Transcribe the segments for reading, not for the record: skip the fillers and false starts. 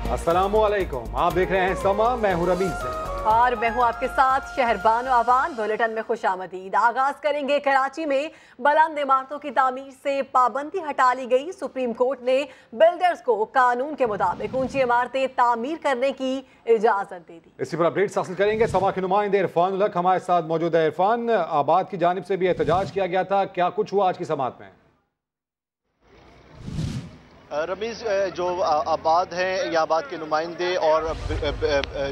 अस्सलामुअलैकुम, आप देख रहे हैं समा, मैं हूं रमीज से और मैं हूं आपके साथ शहरबानो आवान। बुलेटिन में खुशामदीद। आगाज करेंगे कराची में बुलंद इमारतों की तामीर से पाबंदी हटा ली गई। सुप्रीम कोर्ट ने बिल्डर्स को कानून के मुताबिक ऊंची इमारतें तामीर करने की इजाजत दे दी। इसी पर अपडेट्स हासिल करेंगे। समा के नुमाइंदे इरफान उल हक हमारे साथ मौजूद है। इरफान, आबाद की जानिब से भी एहतजाज किया गया था, क्या कुछ हुआ आज की समात में? रमीज, जो आबाद हैं या आबाद के नुमाइंदे और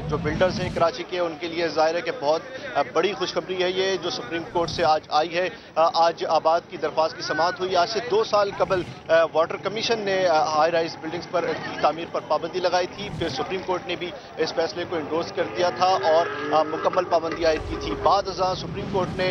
जो बिल्डर्स हैं कराची के, उनके लिए ज़ाहिर है कि बहुत बड़ी खुशखबरी है ये जो सुप्रीम कोर्ट से आज आई है। आज आबाद की दरख्वास्त की समाअत हुई। आज से 2 साल कबल वाटर कमीशन ने हाई राइज बिल्डिंग्स पर की तामीर पर पाबंदी लगाई थी। फिर सुप्रीम कोर्ट ने भी इस फैसले को इंडोर्स कर दिया था और मुकम्मल पाबंदी आयद की थी। बाद अज़ां सुप्रीम कोर्ट ने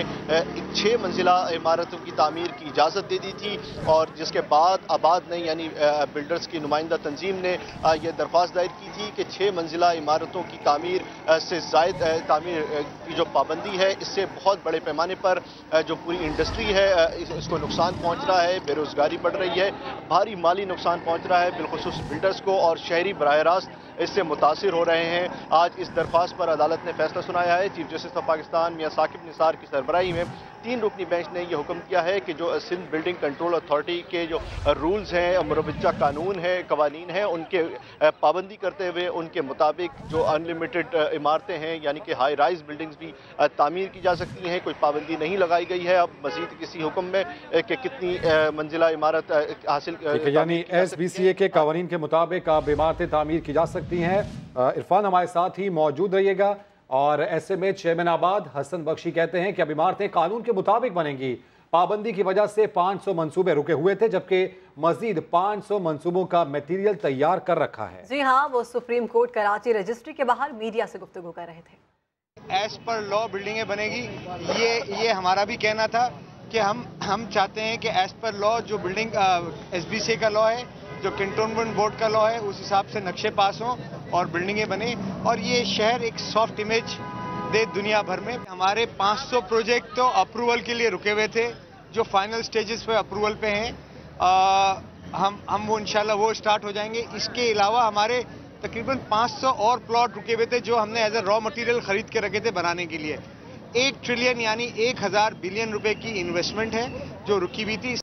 6 मंजिला इमारतों की तामीर की इजाज़त दे दी थी और जिसके बाद आबाद ने यानी बिल्डर्स की नुमाइंदा तंजीम ने यह दरख्वास्त दायर की थी कि 6 मंजिला इमारतों की तामीर से ज़ायद तामीर की जो पाबंदी है, इससे बहुत बड़े पैमाने पर जो पूरी इंडस्ट्री है इसको नुकसान पहुंच रहा है, बेरोज़गारी बढ़ रही है, भारी माली नुकसान पहुंच रहा है बिलखुसूस बिल्डर्स को और शहरी बराह रास्त इससे मुतासिर हो रहे हैं। आज इस दरख्वास्त पर अदालत ने फैसला सुनाया है। चीफ जस्टिस ऑफ पाकिस्तान मियां साकिब निसार की सरबराही में 3 रुकनी बेंच ने यह हुक्म किया है कि जो सिंध बिल्डिंग कंट्रोल अथॉरिटी के जो रूल्स हैं, मुरवजा कानून है, कवानीन हैं, उनके पाबंदी करते हुए उनके मुताबिक जो अनलिमिटेड इमारतें हैं यानी कि हाई राइज बिल्डिंग्स भी तामीर की जा सकती हैं। कोई पाबंदी नहीं लगाई गई है अब मजीद किसी हुक्म में कि कितनी मंजिला इमारत हासिल, यानी SBCA के कवानीन के मुताबिक अब इमारतें तामीर की जा सकती हैं। इरफान हमारे साथ ही मौजूद रहिएगा। और ऐसे में चेयरमैन आबाद हसन बख्शी कहते हैं कि अब इमारतें कानून के मुताबिक बनेंगी। पाबंदी की वजह से 500 मंसूबे रुके हुए थे, जबकि मजीद 500 मंसूबों का मटेरियल तैयार कर रखा है। जी हाँ, वो सुप्रीम कोर्ट कराची रजिस्ट्री के बाहर मीडिया से गुफ्तगू कर रहे थे। एज पर लॉ बिल्डिंगें बनेगी, ये हमारा भी कहना था कि हम चाहते हैं कि एज पर लॉ जो बिल्डिंग SBCA का लॉ है, जो कैंटोनमेंट बोर्ड का लॉ है, उस हिसाब से नक्शे पास हों और बिल्डिंगें बने और ये शहर एक सॉफ्ट इमेज दे दुनिया भर में। हमारे 500 प्रोजेक्ट तो अप्रूवल के लिए रुके हुए थे, जो फाइनल स्टेजेस पे अप्रूवल पे हैं। हम वो इंशाल्लाह वो स्टार्ट हो जाएंगे। इसके अलावा हमारे तकरीबन 500 और प्लॉट रुके हुए थे जो हमने एज ए रॉ मटेरियल खरीद के रखे थे बनाने के लिए। 1 ट्रिलियन यानी 1000 बिलियन रुपए की इन्वेस्टमेंट है जो रुकी हुई थी।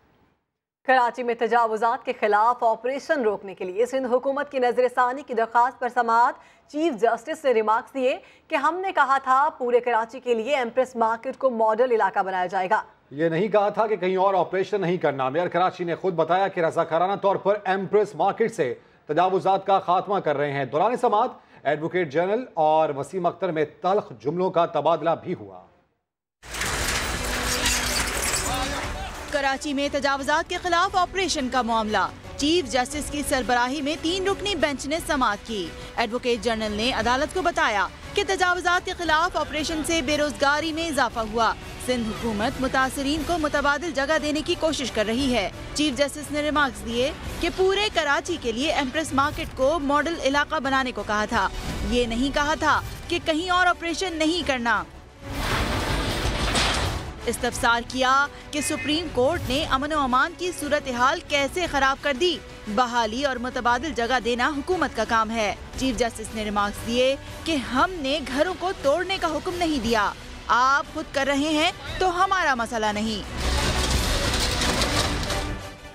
कराची में तजावुजात के खिलाफ ऑपरेशन रोकने के लिए सिंध हुकूमत की नजरसानी की दरख्वास्त पर समाअत। चीफ जस्टिस ने रिमार्क्स दिए कि हमने कहा था पूरे कराची के लिए एम्प्रेस मार्केट को मॉडल इलाका बनाया जाएगा। ये नहीं कहा था कि कहीं और ऑपरेशन नहीं करना। मेयर कराची ने खुद बताया कि रज़ाकाराना तौर पर एम्प्रेस मार्केट से तजावुजात का खात्मा कर रहे हैं। दौरान समाअत एडवोकेट जनरल और वसीम अख्तर में तल्ख जुमलों का तबादला भी हुआ। कराची में तजावुजात के खिलाफ ऑपरेशन का मामला। चीफ जस्टिस की सरबराही में 3 रुकनी बेंच ने समाअत की। एडवोकेट जनरल ने अदालत को बताया कि तजावुजात के खिलाफ ऑपरेशन से बेरोजगारी में इजाफा हुआ। सिंध हुकूमत मुतासरीन को मुतबादिल जगह देने की कोशिश कर रही है। चीफ जस्टिस ने रिमार्क्स दिए कि पूरे कराची के लिए एम्प्रेस मार्केट को मॉडल इलाका बनाने को कहा था, ये नहीं कहा था कि कहीं और ऑपरेशन नहीं करना। इस्तफसार किया कि सुप्रीम कोर्ट ने अमन व अमान की सूरत हाल कैसे खराब कर दी। बहाली और मुतबादिल जगह देना हुकूमत का काम है। चीफ जस्टिस ने रिमार्क्स दिए कि हमने घरों को तोड़ने का हुक्म नहीं दिया, आप खुद कर रहे हैं तो हमारा मसला नहीं।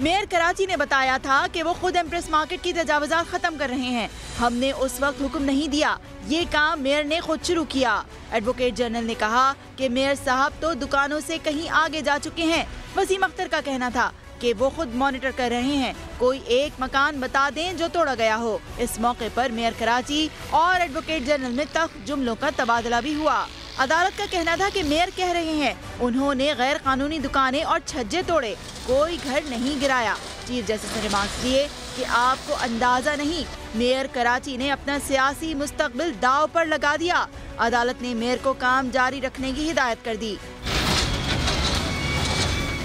मेयर कराची ने बताया था कि वो खुद एम्प्रेस मार्केट की तजावुजात खत्म कर रहे हैं, हमने उस वक्त हुक्म नहीं दिया, ये काम मेयर ने खुद शुरू किया। एडवोकेट जनरल ने कहा कि मेयर साहब तो दुकानों से कहीं आगे जा चुके हैं। वसीम अख्तर का कहना था कि वो खुद मॉनिटर कर रहे हैं, कोई एक मकान बता दें जो तोड़ा गया हो। इस मौके पर मेयर कराची और एडवोकेट जनरल में तल्ख जुमलों का तबादला भी हुआ। अदालत का कहना था कि मेयर कह रहे हैं उन्होंने गैर कानूनी दुकानें और छज्जे तोड़े, कोई घर नहीं गिराया। चीफ जस्टिस ने रिमार्क्स दिए कि आपको अंदाजा नहीं, मेयर कराची ने अपना सियासी मुस्तकबिल दाव पर लगा दिया। अदालत ने मेयर को काम जारी रखने की हिदायत कर दी।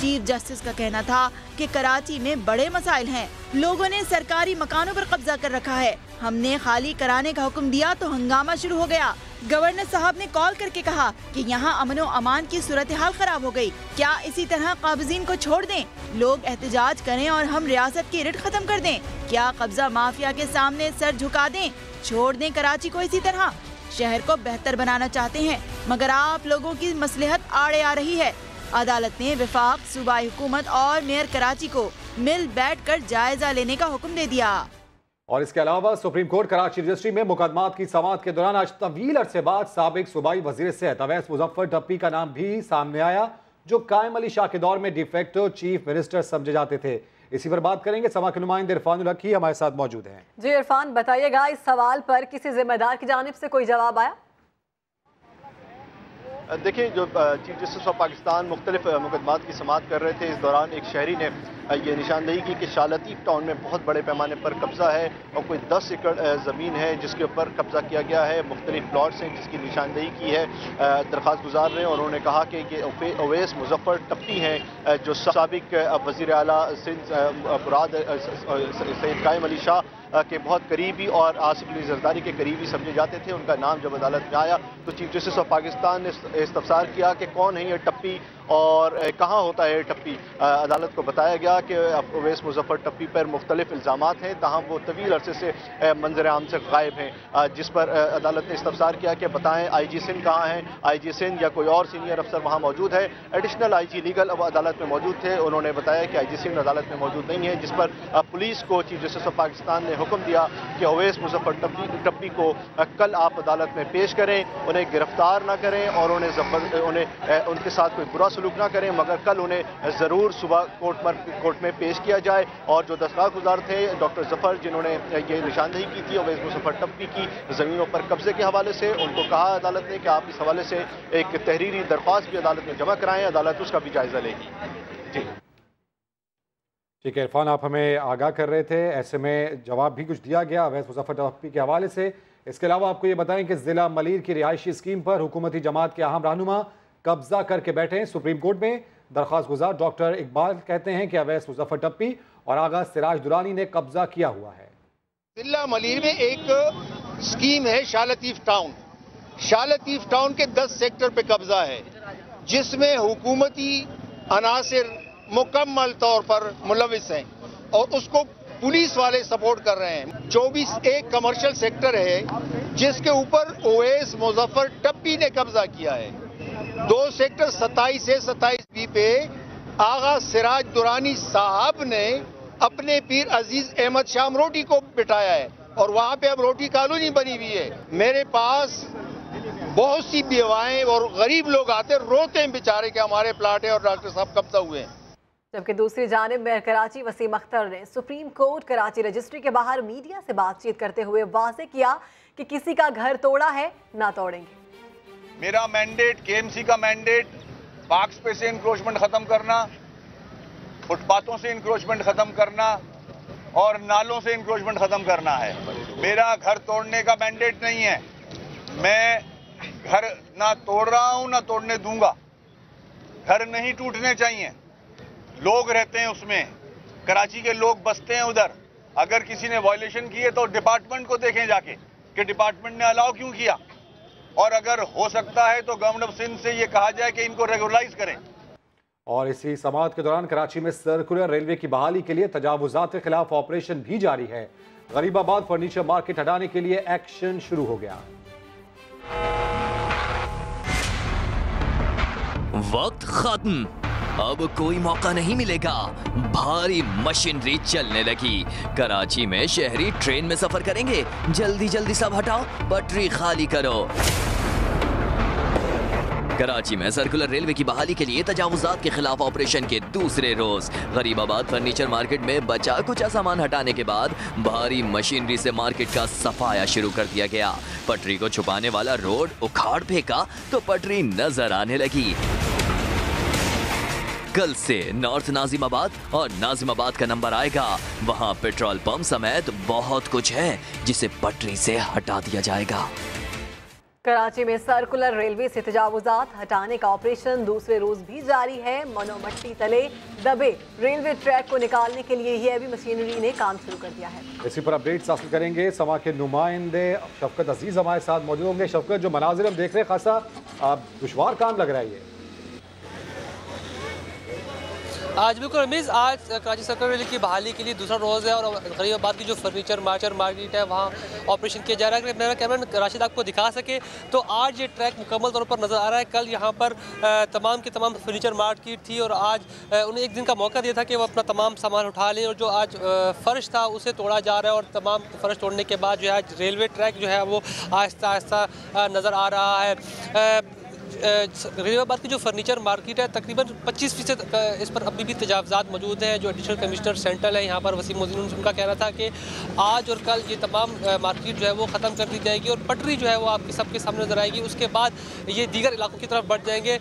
चीफ जस्टिस का कहना था कि कराची में बड़े मसाइल हैं। लोगों ने सरकारी मकानों पर कब्जा कर रखा है। हमने खाली कराने का हुक्म दिया तो हंगामा शुरू हो गया। गवर्नर साहब ने कॉल करके कहा कि यहाँ अमन व अमान की सूरत हाल खराब हो गई। क्या इसी तरह काबिजीन को छोड़ दें? लोग एहतजाज करें और हम रियासत की रिट खत्म कर दें? क्या कब्जा माफिया के सामने सर झुका दें? छोड़ दें कराची को इसी तरह? शहर को बेहतर बनाना चाहते हैं, मगर आप लोगों की मसलहत आड़े आ रही है। अदालत ने वफाक, सूबाई हुकूमत और मेयर कराची को मिल बैठकर जायजा लेने का हुक्म दे दिया। और इसके अलावा सुप्रीम कोर्ट कराची रजिस्ट्री में मुकदमात की समाअत के दौरान आज तवील अरसे बाद साबिक सूबाई वजीर सेहत अवैस मुजफ्फर टप्पी का नाम भी सामने आया, जो कायम अली शाह के दौर में डिफेक्टो चीफ मिनिस्टर समझे जाते थे। इसी पर बात करेंगे। समा के नुमाइंदे इरफान लकी हमारे साथ मौजूद हैं। जी इरफान, बताइएगा इस सवाल पर किसी जिम्मेदार की जानिब से कोई जवाब आया? देखिए, जो चीफ जस्टिस ऑफ पाकिस्तान मुख्तलिफ मुकदमात की समाअत कर रहे थे, इस दौरान एक शहरी ने ये निशानदेही की कि शालतीफ टाउन में बहुत बड़े पैमाने पर कब्जा है और कोई 10 एकड़ ज़मीन है जिसके ऊपर कब्जा किया गया है। मुख्तलिफ प्लॉट्स हैं जिसकी निशानदेही की है दरख्वास्त गुजार ने। और उन्होंने कहा कि ये अवैस मुजफ्फर टप्पी हैं जो साबिक वज़ीर आला सिंध मुराद सैयद कायम अली शाह के बहुत करीबी और आसिफ अली जरदारी के करीबी समझे जाते थे। उनका नाम जब अदालत में आया तो चीफ जस्टिस ऑफ पाकिस्तान ने इस्तफसार किया कि कौन है ये टप्पी और कहाँ होता है टप्पी। अदालत को बताया गया कि अवैस मुजफ्फर टप्पी पर मुख्तलिफ इल्ज़ामात हैं, तहाँ वो तवील अरसे से मंजर आम से गायब हैं, जिस पर अदालत ने इस्तफसार किया कि बताएं IG सिंध कहाँ हैं, IG सिंध या कोई और सीनियर अफसर वहाँ मौजूद है। एडिशनल IG लीगल अब अदालत में मौजूद थे, उन्होंने बताया कि IG सिंध अदालत में मौजूद नहीं है, जिस पर पुलिस को चीफ जस्टिस ऑफ पाकिस्तान ने हुक्म दिया कि अवैस मुजफ्फर टप्पी को कल आप अदालत में पेश करें, उन्हें गिरफ्तार ना करें और उन्हें उनके साथ कोई बुरा सलूक ना करें, मगर कल उन्हें ज़रूर सुबह कोर्ट में पेश किया जाए। और जो दरख्वास्त गुजार थे डॉक्टर जफर, जिन्होंने ये निशानदेही की थी अवैस मुजफ्फर टप्पी की ज़मीनों पर कब्जे के हवाले से, उनको कहा अदालत ने कि आप इस हवाले से एक तहरीरी दरख्वास्त भी अदालत में जमा कराएं, अदालत उसका भी जायजा लेगी। जी ठीक है इरफान, आप हमें आगाह कर रहे थे, ऐसे में जवाब भी कुछ दिया गया अवैस मुजफ्फर टप्पी के हवाले से। इसके अलावा आपको ये बताएं कि जिला मलीर की रिहायशी स्कीम पर हुकूमती जमात के अहम रहनुमा कब्जा करके बैठे हैं सुप्रीम कोर्ट में। दरख्वास्त गुजार डॉक्टर इकबाल कहते हैं कि अवैस मुजफ्फर टप्पी और आगा सिराज दुरानी ने कब्जा किया हुआ है। जिला मलीर में एक स्कीम है शालतीफ टाउन। शालतीफ टाउन के 10 सेक्टर पे कब्जा है, जिसमें हुकूमती अनासिर मुकम्मल तौर पर मुलविस हैं और उसको पुलिस वाले सपोर्ट कर रहे हैं। 24 एक कमर्शियल सेक्टर है जिसके ऊपर अवैस मुजफ्फर टप्पी ने कब्जा किया है। 2 सेक्टर 27 से 27B पे आगा सिराज दुरानी साहब ने अपने पीर अजीज अहमद शामरोटी को बिठाया है और वहां पे अब रोटी कॉलोनी बनी हुई है। मेरे पास बहुत सी बेवाएं और गरीब लोग आते रोते हैं बेचारे कि हमारे प्लाट है और डॉक्टर साहब कब्जा हुए हैं। जबकि दूसरी जानिब मेयर कराची वसीम अख्तर ने सुप्रीम कोर्ट कराची रजिस्ट्री के बाहर मीडिया से बातचीत करते हुए वाज़ेह किया कि किसी का घर तोड़ा है ना तोड़ेंगे। मेरा मैंडेट, KMC का मैंडेट पार्क्स पे से इंक्रोचमेंट खत्म करना, फुटपाथों से इंक्रोचमेंट खत्म करना और नालों से इंक्रोचमेंट खत्म करना है। मेरा घर तोड़ने का मैंडेट नहीं है। मैं घर ना तोड़ रहा हूं ना तोड़ने दूंगा। घर नहीं टूटने चाहिए, लोग रहते हैं उसमें, कराची के लोग बसते हैं उधर। अगर किसी ने वायलेशन की है तो डिपार्टमेंट को देखें जाके कि डिपार्टमेंट ने अलाउ क्यों किया, और अगर हो सकता है तो गवर्नमेंट ऑफ सिंध से ये कहा जाए कि इनको रेगुलराइज करें। और इसी समाअत के दौरान कराची में सर्कुलर रेलवे की बहाली के लिए तजावुजात के खिलाफ ऑपरेशन भी जारी है। गरीबाबाद फर्नीचर मार्केट हटाने के लिए एक्शन शुरू हो गया। वक्त खत्म, अब कोई मौका नहीं मिलेगा। भारी मशीनरी चलने लगी। कराची में शहरी ट्रेन में सफर करेंगे। जल्दी जल्दी सब हटाओ, पटरी खाली करो। कराची में सर्कुलर रेलवे की बहाली के लिए तजावुजात के खिलाफ ऑपरेशन के दूसरे रोज गरीबाबाद फर्नीचर मार्केट में बचा कुचा सामान हटाने के बाद भारी मशीनरी से मार्केट का सफाया शुरू कर दिया गया। पटरी को छुपाने वाला रोड उखाड़ फेंका तो पटरी नजर आने लगी। कल से नॉर्थ नाजिमाबाद और नाजिमाबाद का नंबर आएगा। वहां पेट्रोल पंप समेत बहुत कुछ है जिसे पटरी से हटा दिया जाएगा। कराची में सर्कुलर रेलवे से तजावुजात हटाने का ऑपरेशन दूसरे रोज भी जारी है। मनोमट्टी तले दबे रेलवे ट्रैक को निकालने के लिए हेवी मशीनरी ने काम शुरू कर दिया है। इसी पर अपडेट्स हासिल करेंगे। समा के नुमाइंदे शफकत अजीज हमारे साथ मौजूद होंगे। शफकत, जो मनाजिर हम देख रहे हैं खासा दुश्वार काम लग रहा है ये। आज बिल्कुल रमीज़, आज कराची सर्कुलर रेलवे की बहाली के लिए दूसरा रोज़ है और गरीबाबाद की जो फर्नीचर मार्केट है वहाँ ऑपरेशन किया जा रहा है। अगर मेरा कैमरा राशिद आपको दिखा सके तो आज ये ट्रैक मुकम्मल तौर पर नज़र आ रहा है। कल यहाँ पर तमाम की तमाम फर्नीचर मार्केट थी और आज उन्हें एक दिन का मौका दिया था कि वो अपना तमाम सामान उठा लें, और जो आज फ़र्श था उसे तोड़ा जा रहा है और तमाम फ़र्श तोड़ने के बाद जो है आज रेलवे ट्रैक जो है वो आहिस्ता आहिस्ता नज़र आ रहा है। गरीबाबाद की जो फर्नीचर मार्केट है तकरीबन 25% इस पर अभी भी तजावजात मौजूद हैं। जो एडिशनल कमिश्नर सेंट्रल है यहाँ पर वसीम उद्दीन, उनका कहना था कि आज और कल ये तमाम मार्केट जो है वो ख़त्म कर दी जाएगी और पटरी जो है वो आपके सबके सामने नजर आएगी। उसके बाद ये दीगर इलाकों की तरफ बढ़ जाएंगे।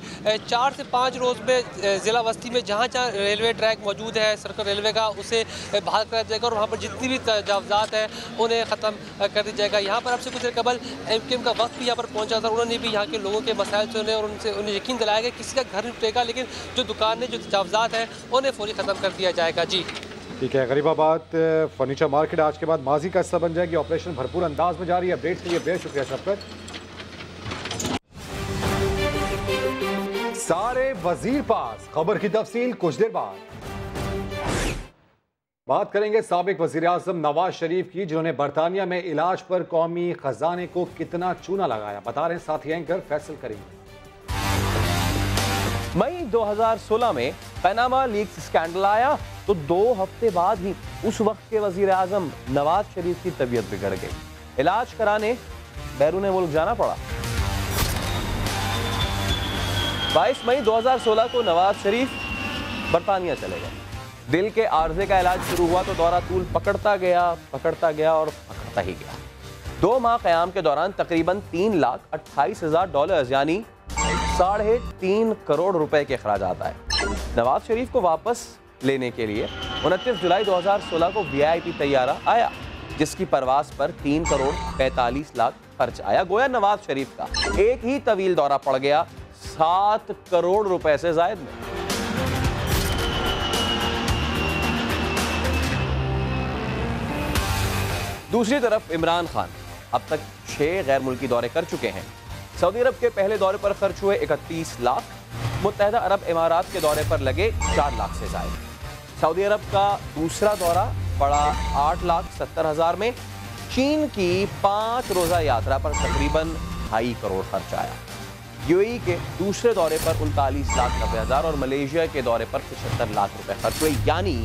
4 से 5 रोज़ में ज़िला वस्ती में जहाँ जहाँ रेलवे ट्रैक मौजूद है सर्कुलर रेलवे का, उसे बहाल कराया जाएगा और वहाँ पर जितनी भी तजावजात हैं उन्हें ख़त्म कर दिया जाएगा। यहाँ पर आपसे कुछ देर कबल MKM का वक्त भी यहाँ पर पहुँचा था। उन्होंने भी यहाँ के लोगों के मसाइल सुने और उन्हें यकीन दिलाया कि किसी का घर नहीं टूटेगा, लेकिन जो दुकानें जो तजावजात हैं उन्हें फौरी ख़त्म कर दिया जाएगा। जी ठीक है। गरीबाबाद फर्नीचर मार्केट आज के बाद माजी का हिस्सा बन जाएगी। ऑपरेशन भरपूर अंदाज में जारी है। अपडेट्स के लिए बेहद शुक्रिया शफकत। सारे वजीर पास, खबर की तफसील कुछ देर बाद। बात करेंगे साबिक वजीर आज़म नवाज शरीफ की, जिन्होंने बरतानिया में इलाज पर कौमी खजाने को कितना चूना लगाया, बता रहे हैं साथी एंकर फैसल करीम। मई 2016 में पनामा लीक्स स्कैंडल आया तो 2 हफ्ते बाद ही उस वक्त के वजीर आजम नवाज शरीफ की तबीयत बिगड़ गई। इलाज कराने बैरून मुल्क जाना पड़ा। 22 मई 2016 को नवाज शरीफ बरतानिया चले गए। दिल के आर्जे का इलाज शुरू हुआ तो दौरा तूल पकड़ता गया और पकड़ता ही गया। 2 माह क़याम के दौरान तकरीबन $3,28,000 यानी 3.5 करोड़ रुपए के अखराजात आए। नवाज शरीफ को वापस लेने के लिए 29 जुलाई 2016 को VIP तैयारा आया, जिसकी परवास पर 3 करोड़ 45 लाख खर्च आया। गोया नवाज शरीफ का एक ही तवील दौरा पड़ गया 7 करोड़ रुपए से जायद में। दूसरी तरफ इमरान खान अब तक 6 गैर मुल्की दौरे कर चुके हैं। सऊदी अरब के पहले दौरे पर खर्च हुए 31 लाख, मुत्तहदा अरब इमारात के दौरे पर लगे 4 लाख से ज्यादा। सऊदी अरब का दूसरा दौरा पड़ा 8,70,000 में। चीन की 5 रोजा यात्रा पर तकरीबन 2.5 करोड़ खर्च आया। UAE के दूसरे दौरे पर 39,90,000 और मलेशिया के दौरे पर 75 लाख रुपए खर्च हुए। यानी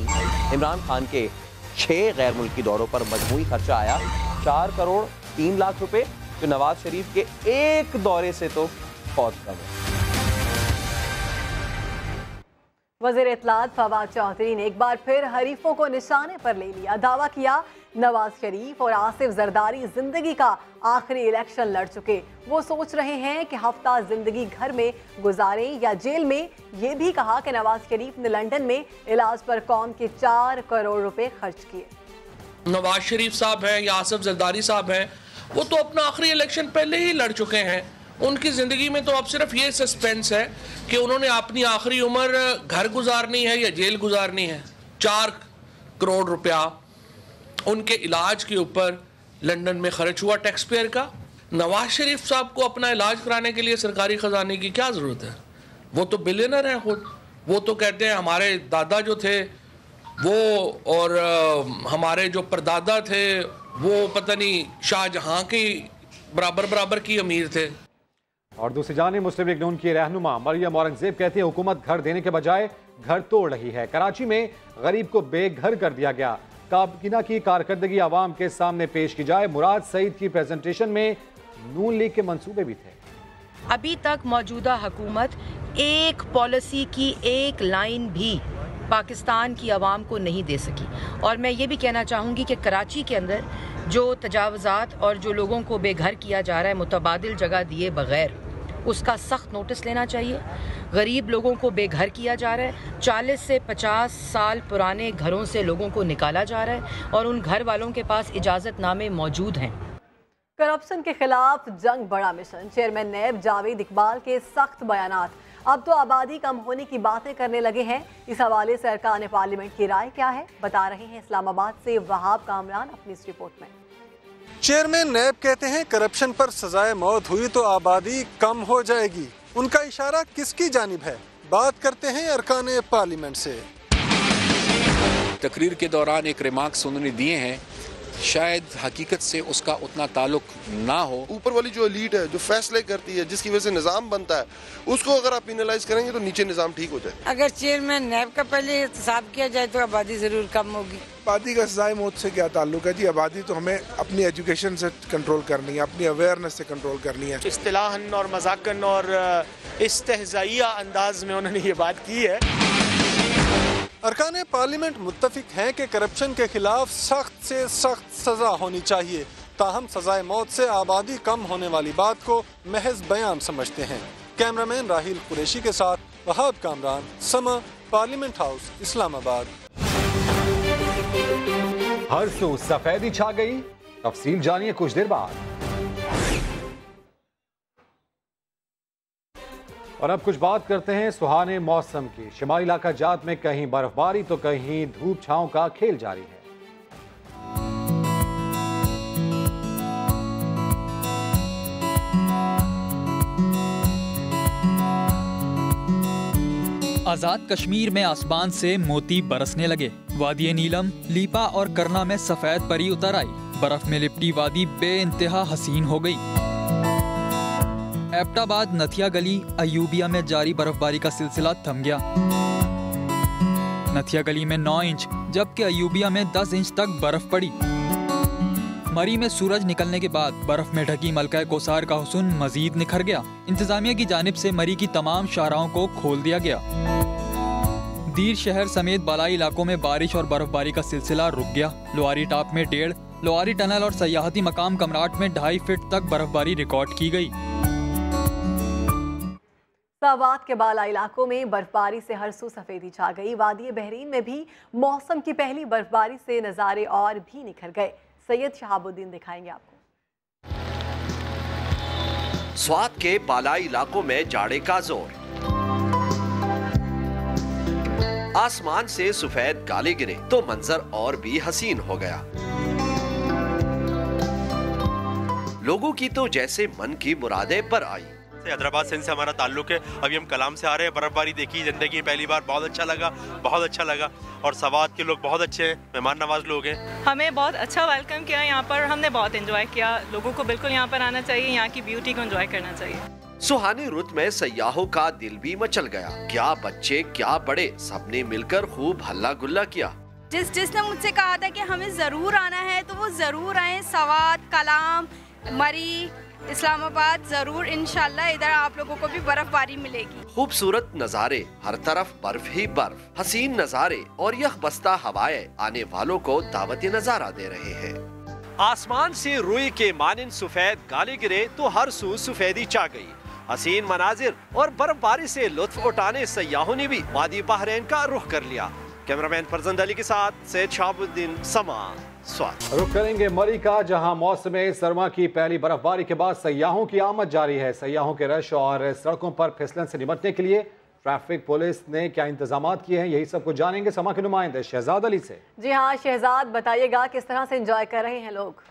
इमरान खान के 6 गैर मुल्की दौरों पर मजमूई खर्चा आया 4 करोड़ 3 लाख रुपए, जो नवाज शरीफ के एक दौरे से तो बहुत कम है। वज़ीर इत्तलात फवाद चौधरी ने एक बार फिर हरीफों को निशाने पर ले लिया। दावा किया नवाज शरीफ और आसिफ जरदारी जिंदगी का आखिरी इलेक्शन लड़ चुके। वो सोच रहे हैं कि हफ्ता जिंदगी घर में गुजारें या जेल में। ये भी कहा कि नवाज शरीफ ने लंदन में इलाज पर कौम के 4 करोड़ रुपए खर्च किए। नवाज शरीफ साहब हैं या आसिफ जरदारी साहब हैं, वो तो अपना आखिरी इलेक्शन पहले ही लड़ चुके हैं। उनकी ज़िंदगी में तो अब सिर्फ ये सस्पेंस है कि उन्होंने अपनी आखिरी उम्र घर गुजारनी है या जेल गुजारनी है। 4 करोड़ रुपया उनके इलाज के ऊपर लंदन में खर्च हुआ टैक्स पेयर का। नवाज शरीफ साहब को अपना इलाज कराने के लिए सरकारी ख़जाने की क्या ज़रूरत है? वो तो बिलियनर हैं खुद। वो तो कहते हैं हमारे दादा जो थे वो और हमारे जो परदादा थे वो पता नहीं शाहजहां की बराबर की अमीर थे। और दूसरी जानिब मुस्लिम लीग नून की रहनुमा मरियम औरंगजेब कहती है हुकूमत घर देने के बजाय घर तोड़ रही है। कराची में गरीब को बेघर कर दिया गया। काबीना की कारकर्दगी आवाम के सामने पेश की जाए। मुराद सईद की प्रेजेंटेशन में नून लीग के मंसूबे भी थे। अभी तक मौजूदा हुकूमत एक पॉलिसी की एक लाइन भी पाकिस्तान की आवाम को नहीं दे सकी। और मैं ये भी कहना चाहूँगी कि कराची के अंदर जो तजावज़ात और जो लोगों को बेघर किया जा रहा है मुतबादिल जगह दिए बगैर, उसका सख्त नोटिस लेना चाहिए। गरीब लोगों को बेघर किया जा रहा है। 40 से 50 साल पुराने घरों से लोगों को निकाला जा रहा है और उन घर वालों के पास इजाज़तनामे मौजूद हैं। करप्शन के खिलाफ जंग बड़ा मिशन। चेयरमैन नैब जावेद इकबाल के सख्त बयानात। अब तो आबादी कम होने की बातें करने लगे हैं। इस हवाले से अरकान पार्लियामेंट की राय क्या है, बता रहे हैं इस्लामाबाद से वहाब कामरान अपनी इस रिपोर्ट में। चेयरमैन नैब कहते हैं करप्शन पर सजाए मौत हुई तो आबादी कम हो जाएगी। उनका इशारा किसकी जानिब है, बात करते हैं अरकान पार्लियामेंट से। तकरीर के दौरान एक रिमार्क्स उन्होंने दिए हैं, शायद हकीकत से उसका उतना ताल्लुक ना हो। ऊपर वाली जो एलीट है, जो फैसले करती है, जिसकी वजह से निज़ाम बनता है, उसको अगर आप पेनलाइज करेंगे तो नीचे निज़ाम ठीक हो जाए। अगर चेयरमैन नैब का पहले हिसाब किया जाए तो आबादी जरूर कम होगी। आबादी का सजाए मौत से क्या ताल्लुक है जी? आबादी तो हमें अपनी एजुकेशन से कंट्रोल करनी है, अपनी अवेयरनेस से कंट्रोल करनी है। इस्तिलाहन और मजाकन और इस्तेहज़ाइया अंदाज में उन्होंने ये बात की है। अरकान पार्लियामेंट मुत्तफिक हैं कि करप्शन के खिलाफ सख्त से सख्त सजा होनी चाहिए, ताहम सजाए मौत से आबादी कम होने वाली बात को महज बयान समझते हैं। कैमरामैन राहिल कुरैशी के साथ वहाब कामरान, समा, पार्लियामेंट हाउस, इस्लामाबाद। हर सू सफेदी छा गई, तफसील जानिए कुछ देर बाद। और अब कुछ बात करते हैं सुहाने मौसम की। शिमाली इलाका जात में कहीं बर्फबारी तो कहीं धूप छांव का खेल जारी है। आजाद कश्मीर में आसमान से मोती बरसने लगे। वादी नीलम, लीपा और करना में सफेद परी उतर आई। बर्फ में लिपटी वादी बेइंतहा हसीन हो गई। एबटाबाद, नथिया गली, अयूबिया में जारी बर्फबारी का सिलसिला थम गया। नथिया गली में 9 इंच जबकि अयूबिया में 10 इंच तक बर्फ पड़ी। मरी में सूरज निकलने के बाद बर्फ में ढकी मलका कोसार का हुस्न मजीद निखर गया। इंतजामिया की जानिब से मरी की तमाम शाहराहों को खोल दिया गया। दीर शहर समेत बालाई इलाकों में बारिश और बर्फबारी का सिलसिला रुक गया। लोआरी टॉप में 1.5, लोआरी टनल और सयाहती मकाम कमराट में 2.5 फीट तक बर्फबारी रिकॉर्ड की गई। सावात के बाला इलाकों में बर्फबारी से हर सू सफेदी छा गई। वादी बहरीन में भी मौसम की पहली बर्फबारी से नज़ारे और भी निखर गए। सैयद शहाबुद्दीन दिखाएंगे आपको। स्वात के बालाई इलाकों में जाड़े का जोर। आसमान से सफेद गाले गिरे तो मंजर और भी हसीन हो गया। लोगों की तो जैसे मन की मुरादें पर आई। हैदराबाद सिंध से हमारा ताल्लुक है। अभी हम कलाम से आ रहे हैं। बर्फबारी देखी जिंदगी में पहली बार, बहुत अच्छा लगा, बहुत अच्छा लगा। और सवात के लोग बहुत अच्छे हैं, मेहमान नवाज लोग हैं। हमें बहुत अच्छा वेलकम किया यहाँ पर, हमने बहुत एंजॉय किया। लोगों को बिल्कुल यहाँ पर आना चाहिए, यहाँ की ब्यूटी को एंजॉय करना चाहिए। सुहानी रुत में सयाहों का दिल भी मचल गया। क्या बच्चे क्या बड़े, सबने मिलकर खूब हल्ला गुल्ला किया। जिसने मुझसे कहा था कि हमें जरूर आना है तो वो जरूर आए। सवात, कलाम, मरी, इस्लामाबाद जरूर, इंशाल्लाह इधर आप लोगों को भी बर्फबारी मिलेगी। खूबसूरत नजारे, हर तरफ बर्फ ही बर्फ, हसीन नजारे और यह बस्ता हवाएं आने वालों को दावती नजारा दे रहे हैं। आसमान से रुई के मानिंद सफेद गाले गिरे तो हर सू सफेदी छा गई। हसीन मनाजिर और बर्फबारी से लुत्फ उठाने सयाहों ने भी वादी बहरैन का रुख कर लिया। कैमरामैन फरजंद अली के साथ सैयद शहाबुद्दीन, समा, स्वात। रुख करेंगे मरी का, जहां मौसम सरमा की पहली बर्फबारी के बाद सयाहों की आमद जारी है। सयाहों के रश और सड़कों पर फिसलन से निपटने के लिए ट्रैफिक पुलिस ने क्या इंतजाम किए हैं, यही सब कुछ जानेंगे समा के नुमाइंदे शहजाद अली से। जी हाँ शहजाद, बताइएगा किस तरह से एंजॉय कर रहे हैं लोग।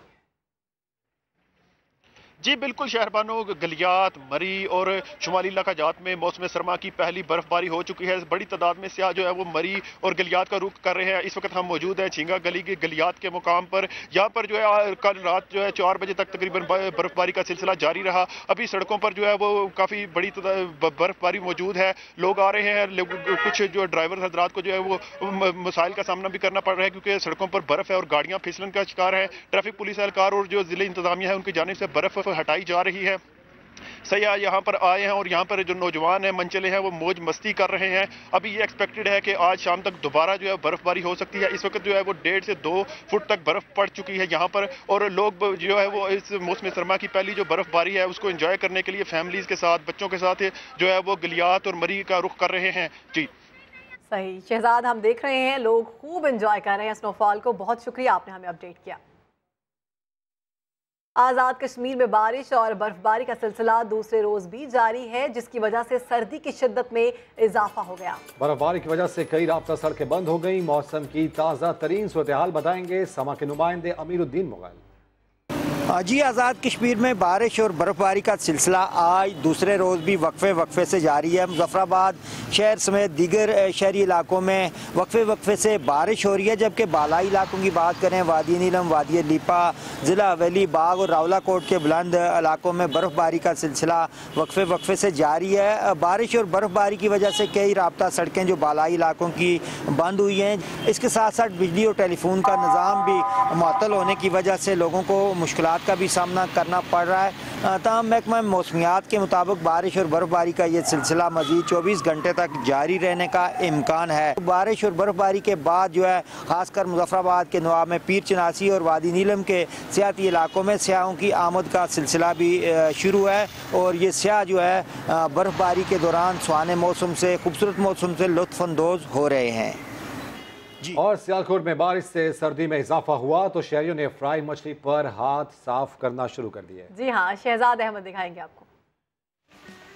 जी बिल्कुल शहरबानो, गलियात, मरी और शुमाली इलाका जात में मौसम सरमा की पहली बर्फबारी हो चुकी है। बड़ी तादाद में सियाह जो है वो मरी और गलियात का रुख कर रहे हैं। इस वक्त हम मौजूद हैं झींगा गली के गलियात के मुकाम पर। यहाँ पर जो है कल रात जो है 4 बजे तक तकरीबन बर्फबारी का सिलसिला जारी रहा। अभी सड़कों पर जो है वो काफ़ी बड़ी बर्फबारी मौजूद है। लोग आ रहे हैं, कुछ जो ड्राइवर हजरात को जो है वो मसाइल का सामना भी करना पड़ रहा है क्योंकि सड़कों पर बर्फ है और गाड़ियाँ फिसलन का शिकार है। ट्रैफिक पुलिस एहलकार और जो जिले इंतजामिया है उनकी जानिब से बर्फ हटाई जा रही है। सयाह यहाँ पर आए हैं और यहाँ पर जो नौजवान हैं, मनचले हैं, वो मौज मस्ती कर रहे हैं। अभी ये एक्सपेक्टेड है कि आज शाम तक दोबारा जो है बर्फबारी हो सकती है। इस वक्त जो है वो 1.5 से 2 फुट तक बर्फ पड़ चुकी है यहाँ पर और लोग जो है वो इस मौसम सरमा की पहली जो बर्फबारी है उसको एंजॉय करने के लिए फैमिलीज के साथ, बच्चों के साथ जो है वो गलियात और मरी का रुख कर रहे हैं। जी सही शहजाद, हम देख रहे हैं लोग खूब एंजॉय कर रहे हैं स्नोफॉल को। बहुत शुक्रिया, आपने हमें अपडेट किया। आज़ाद कश्मीर में बारिश और बर्फबारी का सिलसिला दूसरे रोज भी जारी है, जिसकी वजह से सर्दी की शिद्दत में इजाफा हो गया। बर्फबारी की वजह से कई राब्ता सड़कें बंद हो गई। मौसम की ताज़ा तरीन सूरत-ए-हाल बताएंगे समा के नुमाइंदे अमीरुद्दीन मुग़ल। जी, आज़ाद कश्मीर में बारिश और बर्फबारी का सिलसिला आज दूसरे रोज़ भी वक्फे से जारी है। मुजफ्फराबाद शहर समेत दीगर शहरी इलाकों में वक्फे से बारिश हो रही है, जबकि बालाई इलाकों की बात करें, वादी नीलम, वादी लीपा, ज़िला हवेली, बाग और रावलाकोट के बुलंद इलाकों में बर्फबारी का सिलसिला वक्फे से जारी है। बारिश और बर्फबारी की वजह से कई राब्ता सड़कें जो बालाई इलाकों की बंद हुई हैं। इसके साथ साथ बिजली और टेलीफोन का निज़ाम भी मुअत्तल होने की वजह से लोगों को मुश्किलात का भी सामना करना पड़ रहा है। तमाम महकमा मौसमियात के मुताबिक बारिश और बर्फबारी का ये सिलसिला मजीद 24 घंटे तक जारी रहने का इम्कान है। बारिश और बर्फबारी के बाद जो है खासकर मुजफ्फराबाद के नवाब में पीर चनासी और वादी नीलम के सियाती इलाकों में सियाहों की आमद का सिलसिला भी शुरू है और ये सियाह जो है बर्फबारी के दौरान सुहाने मौसम से, खूबसूरत मौसम से लुत्फ़अंदोज़ हो रहे हैं। और सियालकोट में बारिश से सर्दी में इजाफा हुआ तो शहरियों ने फ्राई मछली पर हाथ साफ करना शुरू कर दिए। जी हाँ, शहजाद अहमद दिखाएंगे आपको।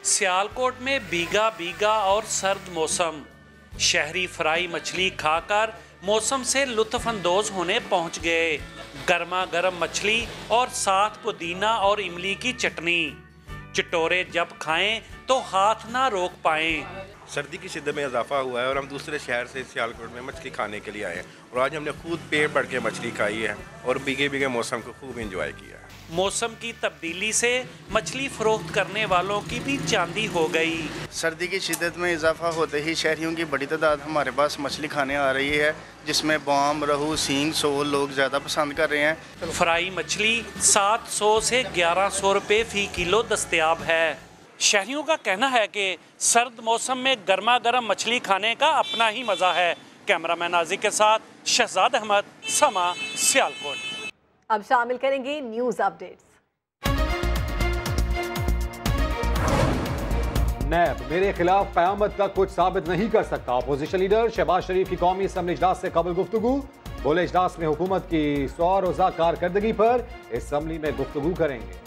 सियालकोट में भीगा और सर्द मौसम, शहरी फ्राई मछली खाकर मौसम से लुत्फअंदोज होने पहुंच गए। गर्मा गर्म मछली और साथ पुदीना और इमली की चटनी, चटोरे जब खाएं तो हाथ ना रोक पाएं। सर्दी की शिद्दत में इजाफा हुआ है और हम दूसरे शहर से सियालकोट में मछली खाने के लिए आए हैं और आज हमने खुद पेट भर के मछली खाई है और भीगे मौसम को खूब एंजॉय किया है। मौसम की तब्दीली से मछली फरोख्त करने वालों की भी चांदी हो गई। सर्दी की शिद्दत में इजाफा होते ही शहरियों की बड़ी तादाद हमारे पास मछली खाने आ रही है, जिसमें बॉम, रहू, सींग, सोल लोग ज़्यादा पसंद कर रहे हैं। फ्राई मछली 700 से 1100 रुपये फ़ी किलो दस्तयाब है। शहरियों का कहना है कि सर्द मौसम में गर्मा गर्म मछली खाने का अपना ही मज़ा है। कैमरामैन नाजिक के साथ शहजाद अहमद, समा, सियालकोट। अब शामिल करेंगे न्यूज़ अपडेट्स। नैब मेरे खिलाफ क़यामत तक कुछ साबित नहीं कर सकता। अपोजिशन लीडर शहबाज शरीफ की कौमी असम्बली इजलास से कबल गुफ्तगू, बोले इजलास में हुकूमत की 100 रोज़ा कारकर्दगी पर असम्बली में गुफ्तगू करेंगे।